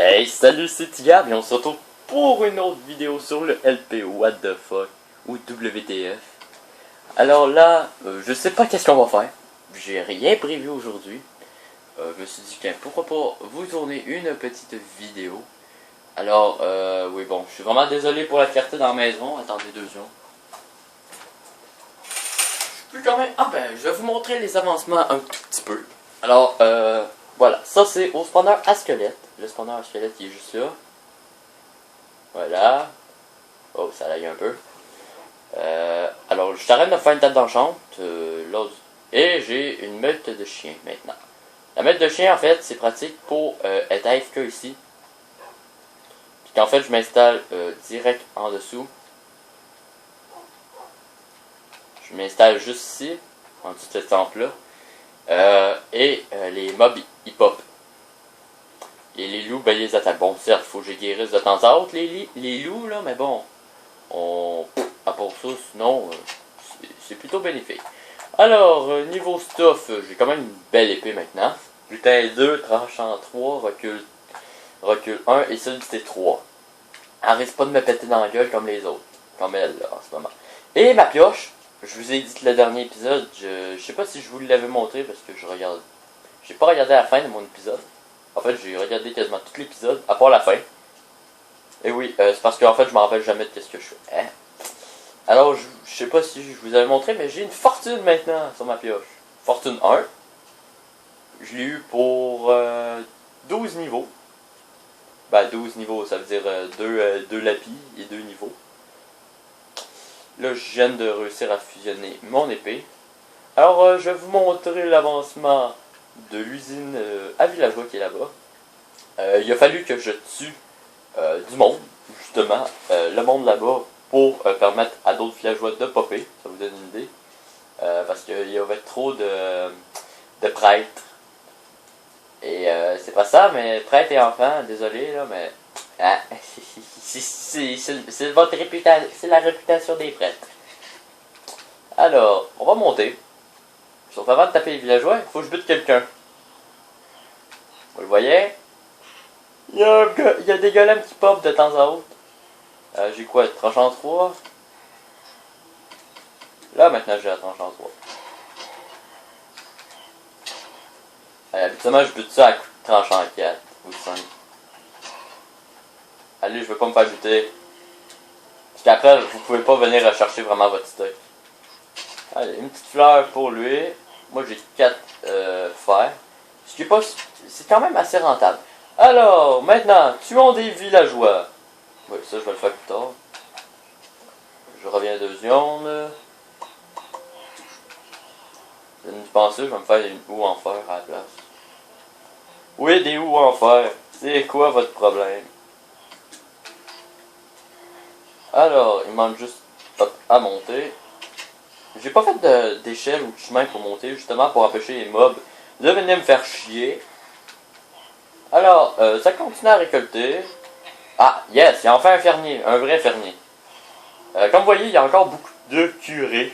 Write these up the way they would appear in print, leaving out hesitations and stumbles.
Hey, salut, c'est Tigab et on se retrouve pour une autre vidéo sur le LP What the fuck ou WTF. Alors là, je sais pas qu'est-ce qu'on va faire. J'ai rien prévu aujourd'hui. Je me suis dit que pourquoi pas vous tourner une petite vidéo. Alors, oui bon, je suis vraiment désolé pour la clarté dans la maison. Attendez 2 secondes. Je peux quand même... Ah ben, je vais vous montrer les avancements un tout petit peu. Alors, voilà, ça c'est au spawner à squelette. Le spawner à squelette qui est juste là. Voilà. Oh, ça lag un peu. Alors, je t'arrête de faire une table d'enchante. Et j'ai une meute de chiens maintenant. La meute de chiens, en fait, c'est pratique pour être AFK ici. Puis qu'en fait, je m'installe direct en dessous. Je m'installe juste ici, en dessous de cette lampe-là. Les mobs, ils pop. Et les loups, ben, ils les attaquent. Bon, certes, faut que je guérisse de temps à autre les loups, là, mais bon. À part ça, sinon, c'est plutôt bénéfique. Alors, niveau stuff, j'ai quand même une belle épée maintenant. Butin 2, tranchant 3, recul 1 et solidité 3. Elle risque pas de me péter dans la gueule comme les autres. Comme elle, là, en ce moment. Et ma pioche, je vous ai dit que le dernier épisode, je sais pas si je vous l'avais montré parce que j'ai pas regardé la fin de mon épisode. En fait, j'ai regardé quasiment tout l'épisode, à part la fin. Et oui, c'est parce qu'en fait, je me rappelle jamais de qu'est-ce que je fais. Hein? Alors, je sais pas si je vous avais montré, mais j'ai une fortune maintenant sur ma pioche. Fortune 1. Je l'ai eu pour 12 niveaux. Ben, 12 niveaux, ça veut dire 2 lapis et 2 niveaux. Là, je viens de réussir à fusionner mon épée. Alors, je vais vous montrer l'avancement de l'usine à Villageois qui est là-bas. Il a fallu que je tue du monde, justement, le monde là-bas, pour permettre à d'autres villageois de popper, ça vous donne une idée. Parce qu'il y avait trop de prêtres. Et c'est pas ça, mais prêtres et enfants, désolé là, mais hein, c'est votre réputation, c'est la réputation des prêtres. Alors, on va monter. Sauf avant de taper les villageois, il faut que je bute quelqu'un. Vous le voyez? Il y a des golems qui pop de temps à autre. J'ai quoi? Tranchant 3? Là, maintenant, j'ai la tranchant 3. Habituellement, je bute ça à coup de tranchant 4 ou 5. Allez, je veux pas me faire buter. Parce qu'après, vous pouvez pas venir rechercher vraiment votre stock. Allez, une petite fleur pour lui. Moi, j'ai 4 fers. Ce qui est pas... C'est quand même assez rentable. Alors, maintenant, tuons des villageois. Oui, ça, je vais le faire plus tard. Je reviens 2 secondes. Je viens de penser, je vais me faire une houe en fer à la place. Oui, des houes en fer. C'est quoi votre problème? Alors, il manque juste à monter. J'ai pas fait d'échelle ou de chemin pour monter, justement pour empêcher les mobs de venir me faire chier. Alors, ça continue à récolter. Ah, yes, il y a enfin un fermier, un vrai fermier. Comme vous voyez, il y a encore beaucoup de curés.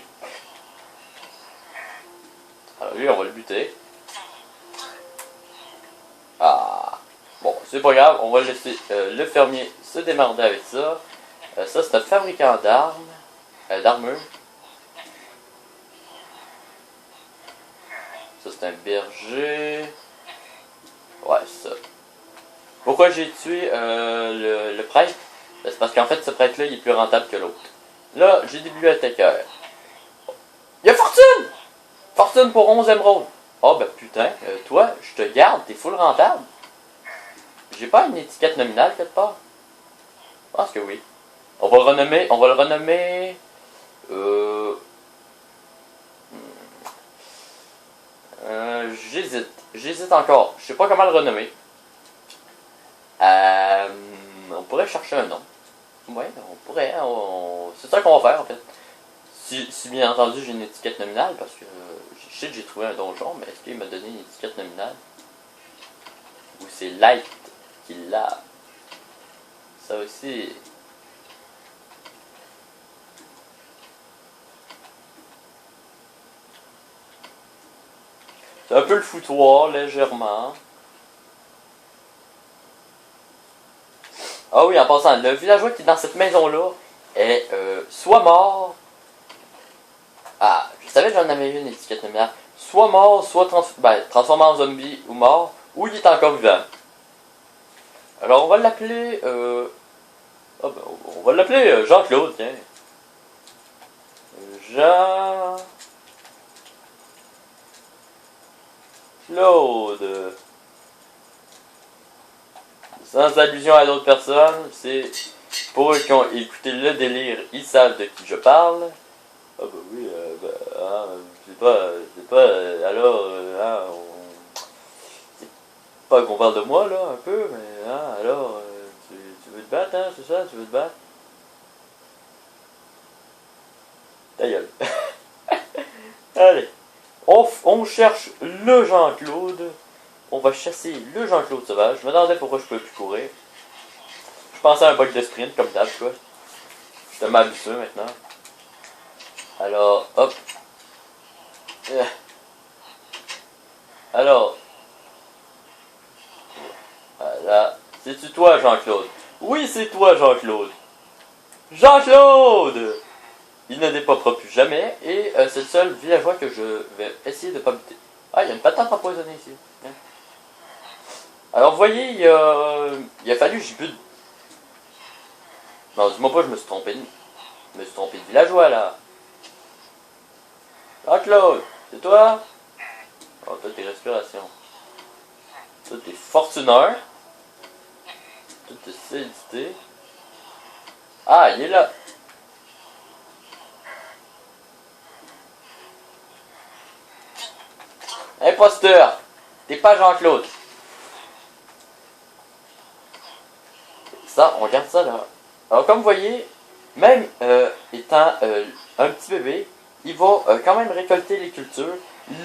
Alors lui, on va le buter. Ah, bon, c'est pas grave, on va laisser le fermier se démerder avec ça. Ça, c'est un fabricant d'armes, d'armure. Ça, c'est un berger. Ouais, ça. Pourquoi j'ai tué le prêtre? C'est parce qu'en fait, ce prêtre-là, il est plus rentable que l'autre. Là, j'ai des bibliothécaires. Il y a Fortune! Fortune pour 11 émeraudes. Oh, ben putain, toi, je te garde, t'es full rentable. J'ai pas une étiquette nominale quelque part? Je pense que oui. On va le renommer... J'hésite encore. Je sais pas comment le renommer. On pourrait chercher un nom. Ouais, on pourrait. C'est ça qu'on va faire en fait. Si bien entendu j'ai une étiquette nominale, parce que je sais que j'ai trouvé un donjon, mais est-ce qu'il m'a donné une étiquette nominale? Ou c'est Light qui l'a? Ça aussi. C'est un peu le foutoir, légèrement. Ah oui, en passant, le villageois qui est dans cette maison-là est soit mort. Ah, je savais que j'en avais une étiquette lumière. Soit mort, soit transformé en zombie ou mort, ou il est encore vivant. Alors on va l'appeler. Ah ben, on va l'appeler Jean-Claude, tiens. Jean-Claude. Sans allusion à d'autres personnes, c'est pour eux qui ont écouté le délire, ils savent de qui je parle. Ah bah oui, c'est pas, alors, c'est pas qu'on parle de moi là, un peu, mais alors, tu veux te battre, hein, c'est ça, tu veux te battre? Ta gueule. Allez, on cherche le Jean-Claude, on va chasser le Jean-Claude sauvage, je me demandais pourquoi je pouvais plus courir. Je pensais à un bug de sprint comme d'hab, quoi. Je suis tellement habitué maintenant. Alors, hop. Alors, voilà. C'est-tu toi, Jean-Claude? Oui, c'est toi, Jean-Claude. Jean-Claude! Il ne dépoppera plus jamais, et c'est le seul villageois que je vais essayer de pas buter. Ah, il y a une patate empoisonnée ici. Hein. Alors, vous voyez, il a fallu que j'y bute. Non, dis-moi pas, je me suis trompé de villageois, là. Jean-Claude, c'est toi? Oh, toi, tes respirations. Toi, t'es fortuneur. Toi, t'es cédité. Ah, il est là. Imposteur. T'es pas Jean-Claude. Ça, on regarde ça là. Alors, comme vous voyez, même étant un petit bébé, il va quand même récolter les cultures,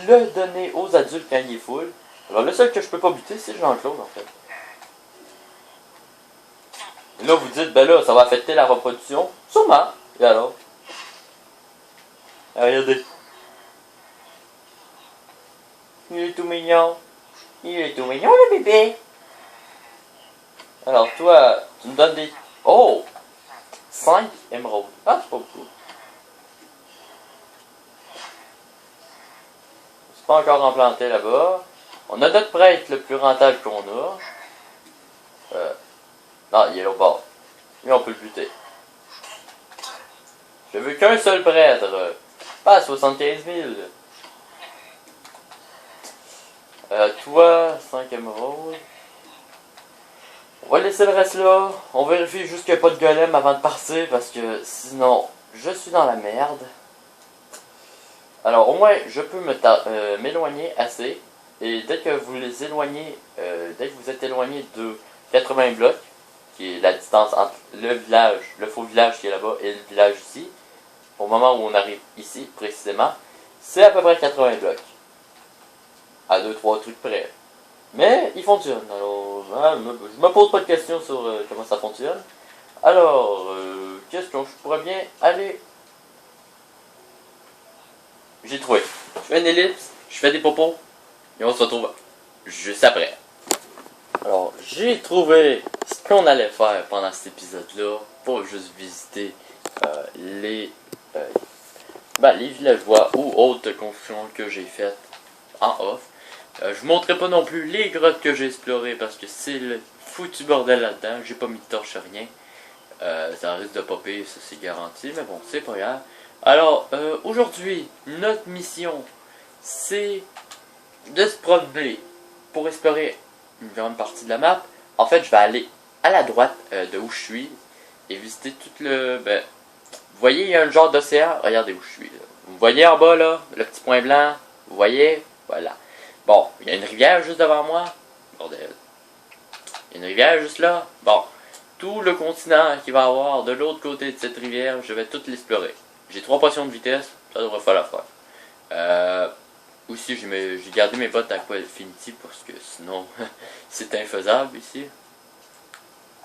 le donner aux adultes quand il est full. Alors, le seul que je peux pas buter, c'est Jean-Claude en fait. Et là, vous dites, ben là, ça va affecter la reproduction. Sûrement. Et alors? Regardez. Il est tout mignon. Il est tout mignon, le bébé. Alors, toi, tu me donnes des... Oh! 5 émeraudes. Ah, c'est pas beaucoup. C'est pas encore implanté là-bas. On a notre prêtre le plus rentable qu'on a. Non, il est au bord. Lui, on peut le buter. Je veux qu'un seul prêtre. Pas 75 000. Toi, 5 émeraudes. On va laisser le reste là. On vérifie juste qu'il n'y a pas de golem avant de partir parce que sinon, je suis dans la merde. Alors, au moins, je peux m'éloigner assez. Et dès que vous les éloignez, dès que vous êtes éloigné de 80 blocs, qui est la distance entre le village, le faux village qui est là-bas, et le village ici, au moment où on arrive ici, précisément, c'est à peu près 80 blocs. À 2-3 trucs près. Mais il fonctionne. Alors, je me pose pas de questions sur comment ça fonctionne. Alors, qu'est-ce que je pourrais bien aller... J'ai trouvé. Je fais une ellipse, je fais des popos, et on se retrouve juste après. Alors, j'ai trouvé ce qu'on allait faire pendant cet épisode-là. Pas juste visiter les villageois ou autres constructions que j'ai faites en off. Je vous montrerai pas non plus les grottes que j'ai explorées parce que c'est le foutu bordel là-dedans. J'ai pas mis de torche, rien. Ça risque de popper, ça c'est garanti, mais bon, c'est pas grave. Alors, aujourd'hui, notre mission, c'est de se promener pour explorer une grande partie de la map. En fait, je vais aller à la droite de où je suis et visiter tout le... vous voyez, il y a un genre d'océan. Regardez où je suis. Là. Vous voyez en bas, là, le petit point blanc. Vous voyez? Voilà. Bon, il y a une rivière juste devant moi. Bordel. Il y a une rivière juste là. Bon. Tout le continent qu'il va y avoir de l'autre côté de cette rivière, je vais tout l'explorer. J'ai 3 potions de vitesse. Ça devrait faire l'affaire. Aussi, j'ai gardé mes bottes à quoi Infinity parce que sinon, c'est infaisable ici.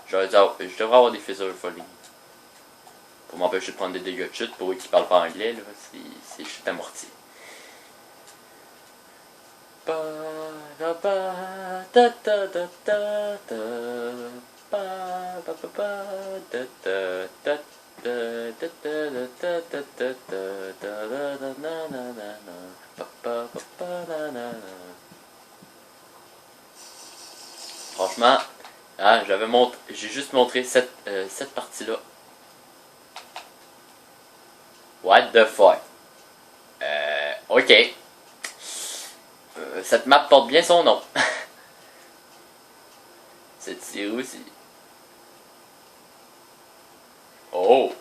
Je devrais avoir des Physical Falling. Pour m'empêcher de prendre des dégâts de chute. Pour eux qui parlent pas anglais, là, c'est chute amortie. Franchement, hein, j'ai juste montré cette partie-là. What the fuck? Ok. Cette map porte bien son nom. Cette série aussi. Oh!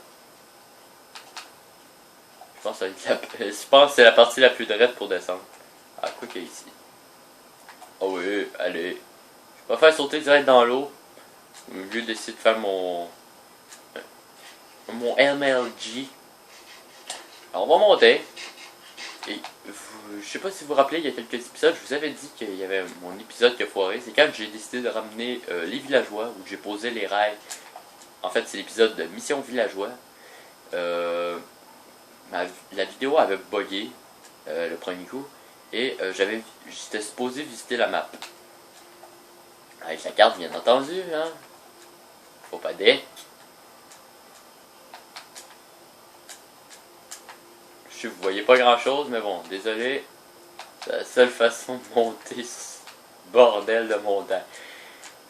Je pense que c'est la partie la plus droite pour descendre. Ah, quoi qu'il y a ici? Oh oui, allez. Je vais faire sauter direct dans l'eau. Au lieu d'essayer de faire mon MLG. Alors, on va monter. Et je sais pas si vous vous rappelez, il y a quelques épisodes, je vous avais dit qu'il y avait mon épisode qui a foiré. C'est quand j'ai décidé de ramener les villageois, où j'ai posé les rails. En fait, c'est l'épisode de Mission Villageois. La vidéo avait bugué le premier coup. Et j'étais supposé visiter la map. Avec la carte, bien entendu, hein. Faut pas dé. Je sais, vous voyez pas grand chose, mais bon, désolé. C'est la seule façon de monter ce bordel de montagne.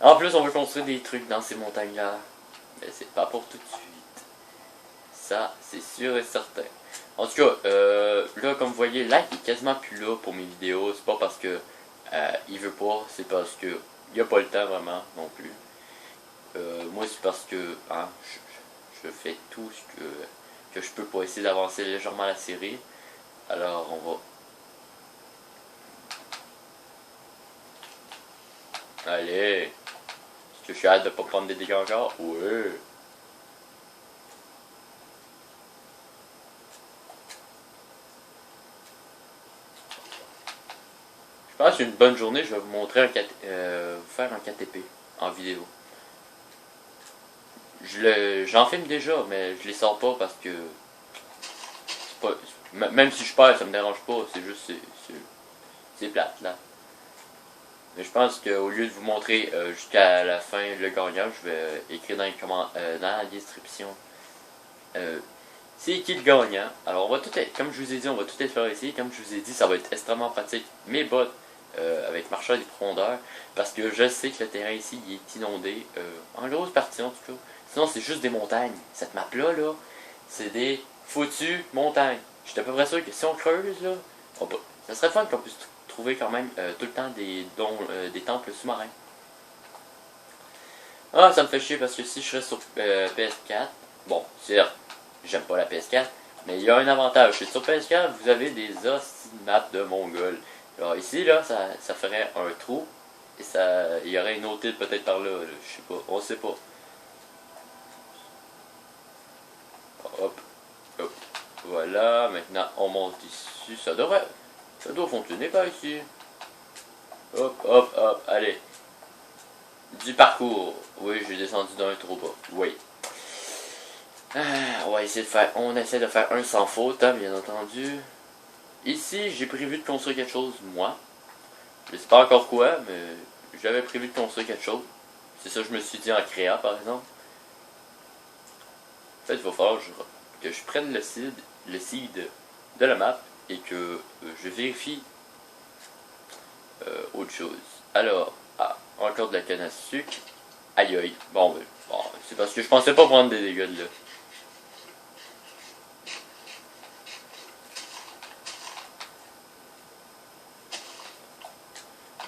En plus, on veut construire des trucs dans ces montagnes-là. Mais c'est pas pour tout de suite. Ça, c'est sûr et certain. En tout cas, là, comme vous voyez, Like est quasiment plus là pour mes vidéos. C'est pas parce que il veut pas, c'est parce que il a pas le temps vraiment non plus. Moi, c'est parce que hein, je fais tout ce que je peux pour essayer d'avancer légèrement la série. Alors, on va... Allez! Est-ce que je suis hâte de pas prendre des dégâts encore? Ouais! Je pense qu'une bonne journée, je vais vous montrer vous faire un KTP en vidéo. J'en filme déjà, mais je les sors pas parce que même si je perds, ça me dérange pas, c'est juste c'est plate là. Mais je pense qu'au lieu de vous montrer jusqu'à la fin le gagnant, je vais écrire dans la description c'est qui le gagnant. Alors on va tout être, comme je vous ai dit, on va tout être faire ici. Comme je vous ai dit, ça va être extrêmement pratique. Mes bots avec marcheur des profondeurs, parce que je sais que le terrain ici il est inondé en grosse partie en tout cas. Sinon c'est juste des montagnes. Cette map là, c'est des foutues montagnes. Je suis à peu près sûr que si on creuse là, ça serait fun qu'on puisse trouver quand même tout le temps des temples sous-marins. Ah, ça me fait chier parce que si je serais sur PS4, bon, certes, j'aime pas la PS4, mais il y a un avantage. C'est sur PS4, vous avez des hosties de maps de Mongol. Alors ici, là, ça ferait un trou, et il y aurait une autre île peut-être par là, je sais pas, on sait pas. Hop, hop, voilà, maintenant on monte ici, ça doit fonctionner par ici. Hop, hop, hop, allez. Du parcours. Oui, j'ai descendu d'un trop bas. Oui. On essaie de faire un sans faute, hein, bien entendu. Ici, j'ai prévu de construire quelque chose, moi. Je sais pas encore quoi, mais j'avais prévu de construire quelque chose. C'est ça que je me suis dit en créa, par exemple. En fait, il va falloir que je prenne le seed de la map et que je vérifie autre chose. Alors, encore de la canne à sucre. Aïe aïe. Bon, c'est parce que je pensais pas prendre des dégâts de là.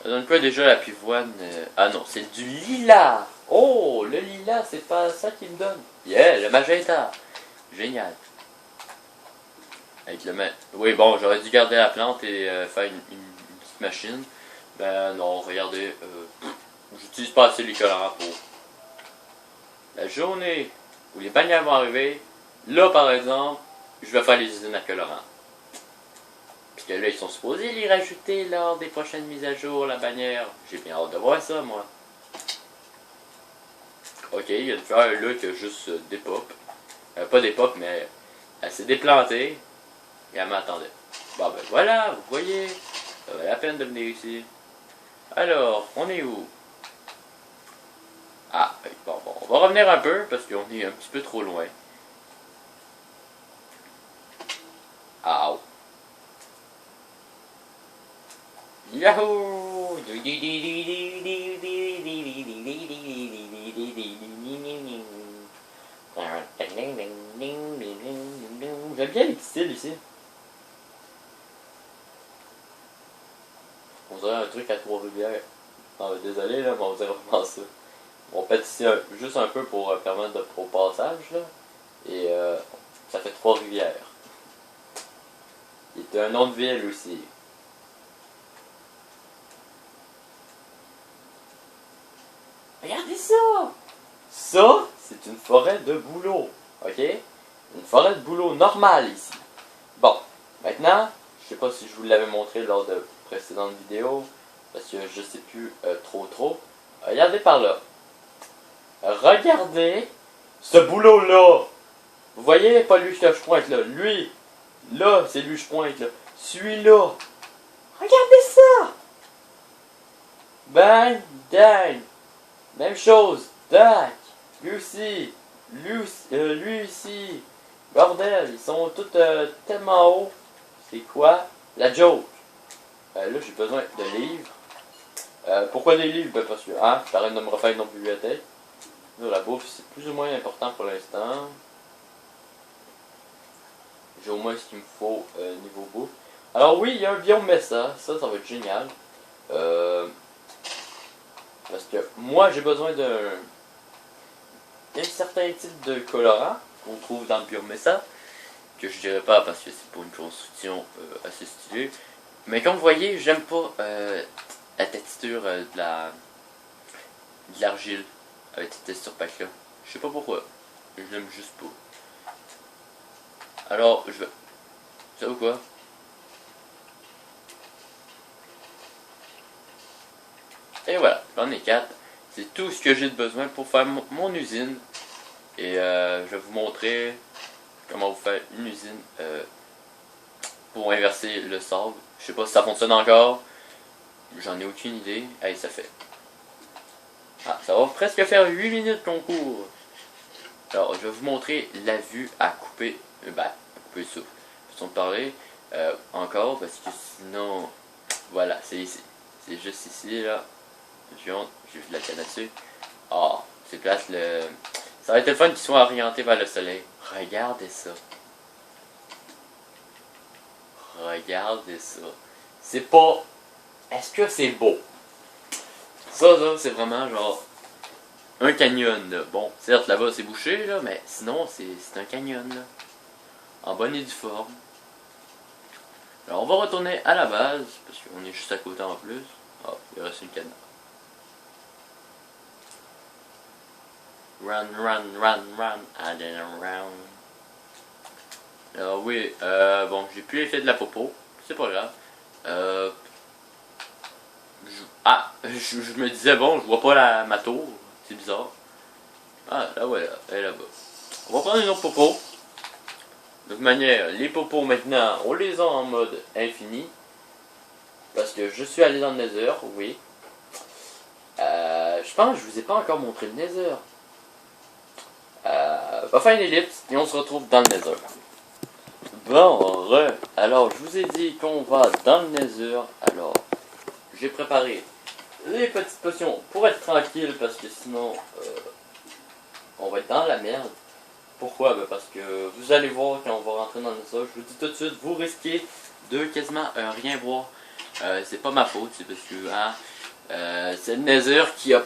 Ça donne quoi déjà la pivoine? Ah non, c'est du lilas! Oh, le lilas, c'est pas ça qu'il me donne. Yeah, le magenta. Génial. Avec oui, bon, j'aurais dû garder la plante et faire une petite machine. Ben non, regardez, j'utilise pas assez les colorants pour la journée où les bannières vont arriver. Là, par exemple, je vais faire les usines à colorants. Puisque là, ils sont supposés les rajouter lors des prochaines mises à jour, la bannière. J'ai bien hâte de voir ça, moi. Ok, il y a une fleur là qui a juste des pop. Pas des pop, mais elle s'est déplantée. Et elle m'attendait. Bon ben voilà, vous voyez, ça valait la peine de venir ici. Alors, on est où? Ah, bon, on va revenir un peu parce qu'on est un petit peu trop loin. Ah. Yahoo! J'aime bien les petits styles ici. On dirait un truc à Trois-Rivières. Ah, désolé là, mais on dirait vraiment ça. On pète ici juste un peu pour permettre de au passage là. Et ça fait Trois-Rivières. Il était un nom de ville aussi. Regardez ça! Ça, c'est une forêt de bouleau. OK? Une forêt de bouleau normale ici. Bon, maintenant, je sais pas si je vous l'avais montré lors de précédentes vidéos, parce que je sais plus trop. Regardez par là. Regardez ce boulot-là. Vous voyez, pas lui que je pointe là. Lui, là, c'est lui que je pointe là. Celui-là. Regardez ça! Bang, dang. Même chose. Tac. Lui aussi. Lui ici. Bordel, ils sont tous tellement hauts. C'est quoi? La joke. Là, j'ai besoin de livres. Pourquoi des livres? Ben parce que, t'arrêtes de me refaire une autre bibliothèque. Là, la bouffe, c'est plus ou moins important pour l'instant. J'ai au moins ce qu'il me faut niveau bouffe. Alors oui, il y a un biome Mesa. Ça va être génial. Parce que moi, j'ai besoin d'un certain type de colorant qu'on trouve dans le biome Mesa. Que je dirais pas parce que c'est pour une construction assez stylée. Mais comme vous voyez, j'aime pas la texture de l'argile avec cette texture pack là. Je sais pas pourquoi. Je l'aime juste pas. Alors, je vais... Ça ou quoi? Et voilà, j'en ai 4. C'est tout ce que j'ai de besoin pour faire mon usine. Et je vais vous montrer comment vous faire une usine pour inverser le sable. Je sais pas si ça fonctionne encore. J'en ai aucune idée. Allez, ça fait. Ça va presque faire 8 minutes qu'on court. Alors, je vais vous montrer la vue à couper. À couper ça. Façon de parler. Encore, parce que sinon. Voilà, c'est ici. C'est juste ici, là. J'ai vu de la canne dessus. C'est place le. Ça va être le fun qu'ils soient orientés vers le soleil. Regardez ça. Regardez ça. C'est pas. Est-ce que c'est beau? Ça, là, c'est vraiment genre. Un canyon, là. Bon, certes, là-bas, c'est bouché, là, mais sinon, c'est un canyon, là. En bonne et due forme. Alors, on va retourner à la base, parce qu'on est juste à côté en plus. Il reste une canne. Run, I didn't run. Alors oui, bon, j'ai plus l'effet de la popo, c'est pas grave. Je me disais, bon, je vois pas ma tour, c'est bizarre. Là voilà, elle est là-bas. On va prendre une autre popo. De toute manière, les popos maintenant, on les a en mode infini. Parce que je suis allé dans le Nether, oui. Je pense que je vous ai pas encore montré le Nether. On va faire une ellipse et on se retrouve dans le Nether. Bon, alors je vous ai dit qu'on va dans le Nether. Alors, j'ai préparé les petites potions pour être tranquille parce que sinon, on va être dans la merde. Pourquoi? Parce que vous allez voir quand on va rentrer dans le Nether, je vous dis tout de suite, vous risquez de quasiment rien voir. C'est pas ma faute, c'est parce que c'est le Nether qui a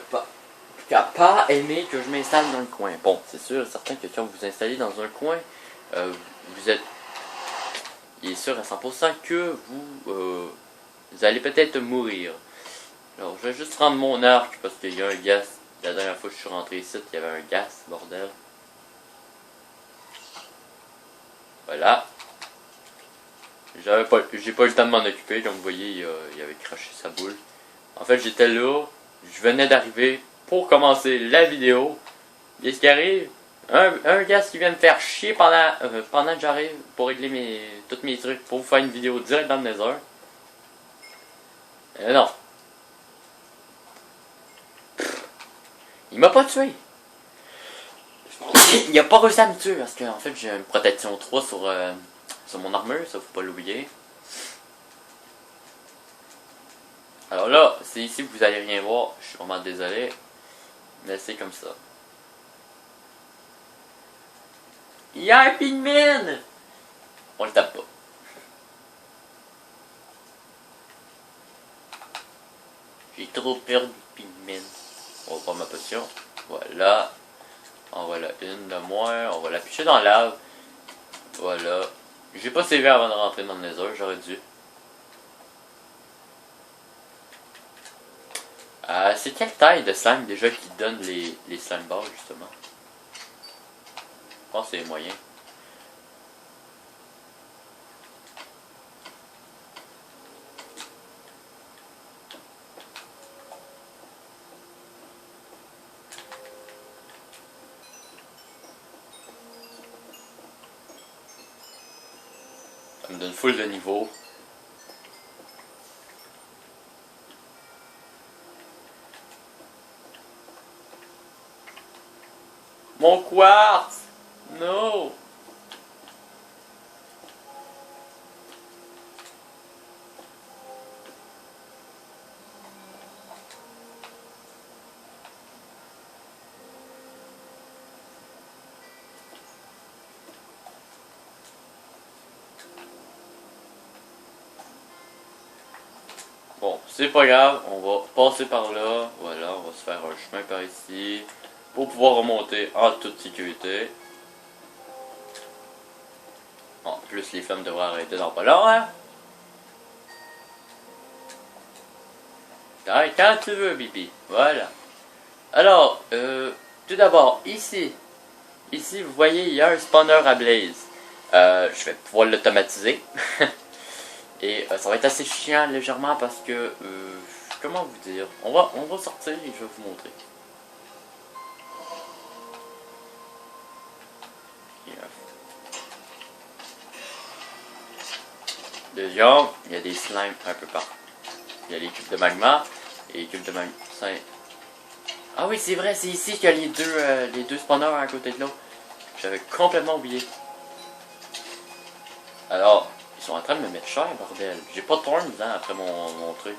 pas aimé que je m'installe dans le coin. Bon, c'est sûr, certain que quand vous installez dans un coin, vous êtes, il est sûr à 100% que vous allez peut-être mourir. Alors, je vais juste prendre mon arc parce qu'il y a un gaz. La dernière fois que je suis rentré ici, il y avait un gaz, bordel. Voilà. J'ai pas eu le temps de m'en occuper, comme vous voyez, il avait craché sa boule. En fait, j'étais là, je venais d'arriver pour commencer la vidéo. Et ce qui arrive, un gars qui vient me faire chier pendant que j'arrive pour régler tous mes trucs, pour vous faire une vidéo direct dans le Nether. Non. Il m'a pas tué. Il a pas réussi à me tuer parce que en fait j'ai une protection 3 sur mon armure, ça faut pas l'oublier. Alors là, c'est ici que vous allez rien voir, je suis vraiment désolé, mais c'est comme ça. Il y a un pigman! On le tape pas. J'ai trop peur du pigman. On va prendre ma potion. Voilà. En voilà une de moins. On va la picher dans la lave. Voilà. J'ai pas CV avant de rentrer dans le nether, j'aurais dû. C'est quelle taille de slime déjà qui donne les slime balls justement? Je pense que c'est moyen. Ça me donne full de niveau. Mon quartz! No! Bon, c'est pas grave, on va passer par là. Voilà, on va se faire un chemin par ici pour pouvoir remonter en toute sécurité. En plus, les femmes devraient arrêter dans pas long, hein? T'arrêtes quand tu veux, Bibi. Voilà. Alors, tout d'abord, ici, vous voyez, il y a un spawner à blaze. Je vais pouvoir l'automatiser. Et ça va être assez chiant légèrement parce que, comment vous dire, on va sortir et je vais vous montrer. Deuxième, il y a des slimes un peu partout. Il y a les cubes de magma et les cubes de magma. Ah oui, c'est vrai, c'est ici qu'il y a les deux spawners à côté de l'autre. J'avais complètement oublié. Alors, ils sont en train de me mettre cher, bordel. J'ai pas de thorns après mon truc.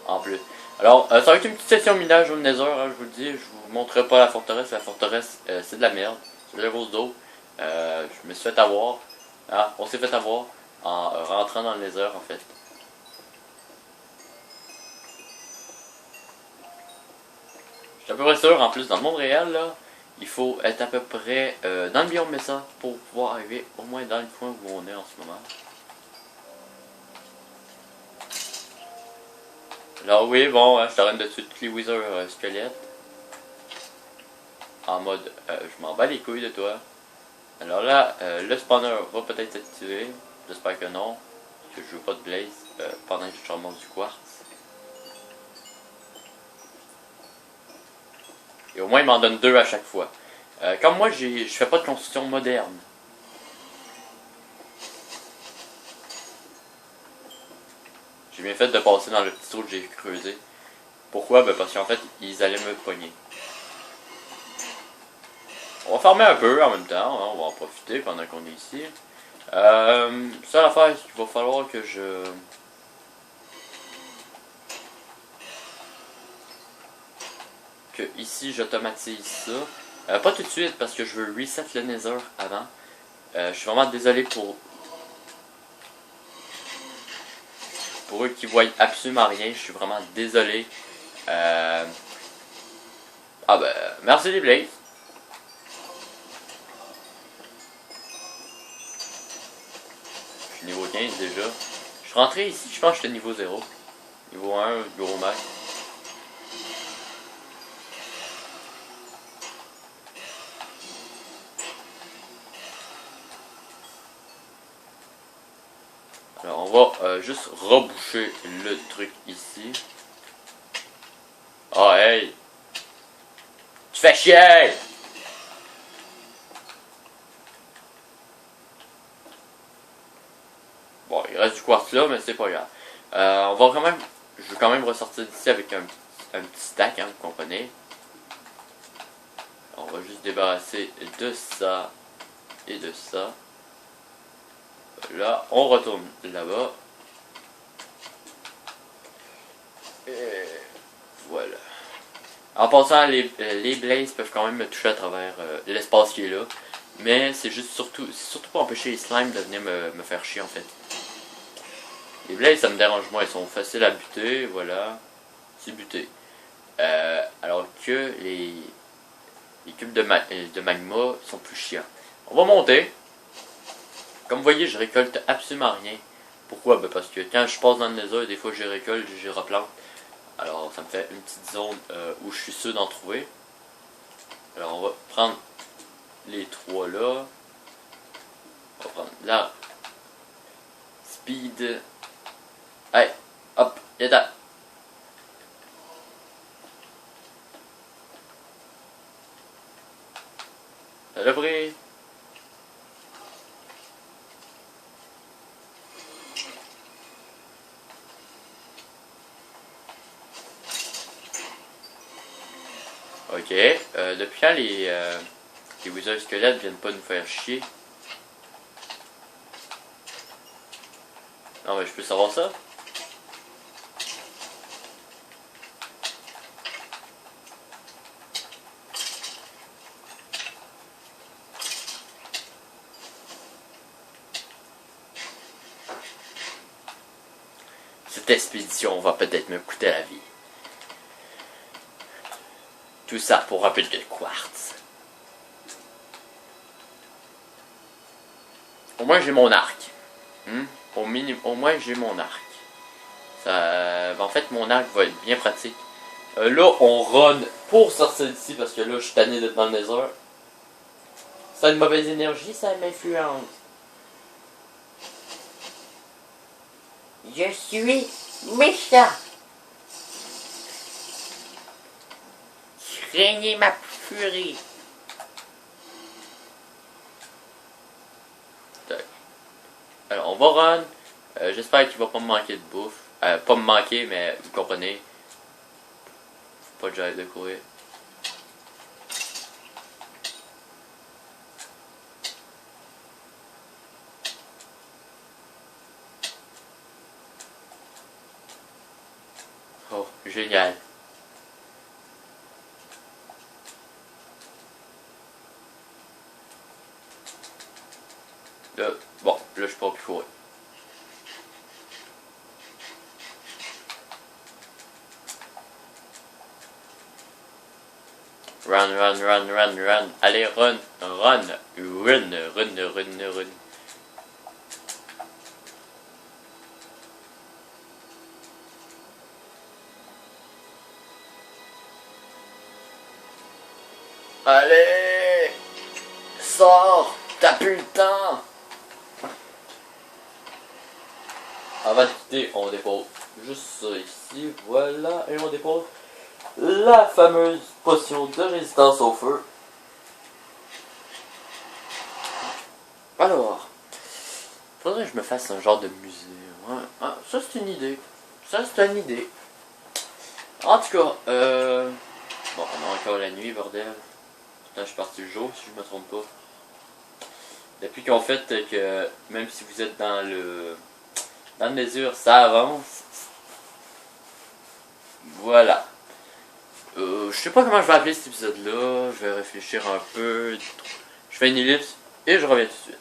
En plus. Alors, ça va être une petite session minage au Nether, hein, je vous le dis. Je vous montrerai pas la forteresse. La forteresse, c'est de la merde. C'est de la grosse d'eau. Je me suis fait avoir. Ah, on s'est fait avoir en rentrant dans le Nether, en fait. Je suis à peu près sûr, en plus, dans le monde réel, là, il faut être à peu près dans le biome Mesa pour pouvoir arriver au moins dans le coin où on est en ce moment. Alors oui, bon, hein, je t'arrête de tuer tous les wizards squelettes. En mode, je m'en bats les couilles de toi. Alors là, le spawner va peut-être s'activer. J'espère que non. Parce que je veux pas de blaze pendant que je remonte du quartz. Et au moins, il m'en donne 2 à chaque fois. Comme moi, je fais pas de construction moderne. J'ai bien fait de passer dans le petit trou que j'ai creusé. Pourquoi? Ben parce qu'en fait, ils allaient me pogner. On va farmer un peu en même temps, hein, on va en profiter pendant qu'on est ici. Ça l'affaire, c'est qu'il va falloir que ici j'automatise ça. Pas tout de suite parce que je veux reset le Nether avant. Je suis vraiment désolé pour eux qui voient absolument rien. Je suis vraiment désolé. Ah ben, merci les Blazes. Je suis niveau 15 déjà. Je suis rentré ici, je pense que j'étais niveau 0. Niveau 1, gros max. Alors on va juste reboucher le truc ici. Oh hey! Tu fais chier! Bon, il reste du quartz là, mais c'est pas grave. On va quand même. Je vais quand même ressortir d'ici avec un petit stack, hein, vous comprenez. On va juste débarrasser de ça et de ça. Là, on retourne là-bas. Et voilà. En passant, les blazes peuvent quand même me toucher à travers l'espace qui est là. Mais c'est juste surtout pour empêcher les slimes de venir me faire chier en fait. Les blazes ça me dérange moins, ils sont faciles à buter, voilà. C'est buté. Alors que les cubes de magma sont plus chiants. On va monter. Comme vous voyez, je récolte absolument rien. Pourquoi? Ben parce que quand je passe dans le nether, des fois je récolte, je replante. Alors ça me fait une petite zone où je suis sûr d'en trouver. Alors on va prendre les trois là. On va prendre là. Speed. Hey, hop, et là. Ça l'a pris. Ok, depuis quand les wizards squelettes viennent pas nous faire chier? Non mais je peux savoir ça? Cette expédition va peut-être me coûter la vie. Tout ça pour un peu de quartz. Au moins j'ai mon arc. Au moins j'ai mon arc. Ça, en fait mon arc va être bien pratique. Là on run pour sortir d'ici parce que là je suis tanné d'être dans le nether. Ça a une mauvaise énergie, ça m'influence. Je suis méchant. Craignez ma furie. Alors on va run. J'espère qu'il va pas me manquer de bouffe. Pas me manquer, mais vous comprenez. Faut pas que j'arrête de courir. Oh, génial. Là, bon, là je peux pas plus courir. Run, run, run, run, run. Allez, run, run, run, run, run, run. Allez! Sors! T'as plus le temps! Avant de quitter, on dépose juste ça ici, voilà, et on dépose la fameuse potion de résistance au feu. Alors, faudrait que je me fasse un genre de musée. Ouais. Ah, ça c'est une idée. Ça c'est une idée. En tout cas, bon, on a encore la nuit, bordel. Pourtant, je suis parti le jour, si je me trompe pas. Depuis qu'on fait que, même si vous êtes dans le nether, ça avance. Voilà. Je sais pas comment je vais appeler cet épisode-là. Je vais réfléchir un peu. Je fais une ellipse et je reviens tout de suite.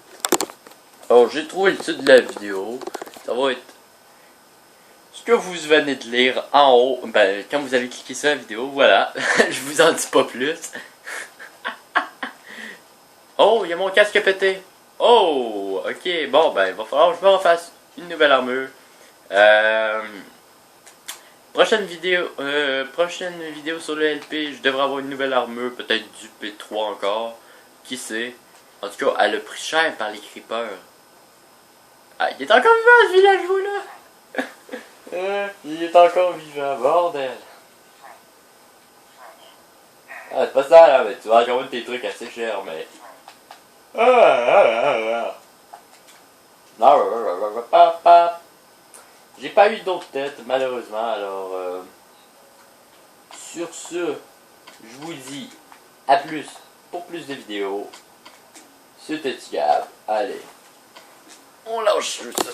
Alors, j'ai trouvé le titre de la vidéo. Ça va être ce que vous venez de lire en haut. Ben, quand vous avez cliqué sur la vidéo, voilà. Je vous en dis pas plus. Oh, il y a mon casque pété. Oh, ok. Bon, ben, il va falloir que je me refasse une nouvelle armure. Prochaine vidéo sur le LP, je devrais avoir une nouvelle armure, peut-être du P3 encore. Qui sait? En tout cas, elle a pris cher par les creepers. Ah, il est encore vivant ce village-là! Il est encore vivant, bordel! Ah, c'est pas ça là, mais tu vas encore tes trucs assez chers, mais. J'ai pas eu d'autres têtes, malheureusement, alors. Sur ce, je vous dis à plus pour plus de vidéos. C'était Gab. Allez, on lâche tout ça.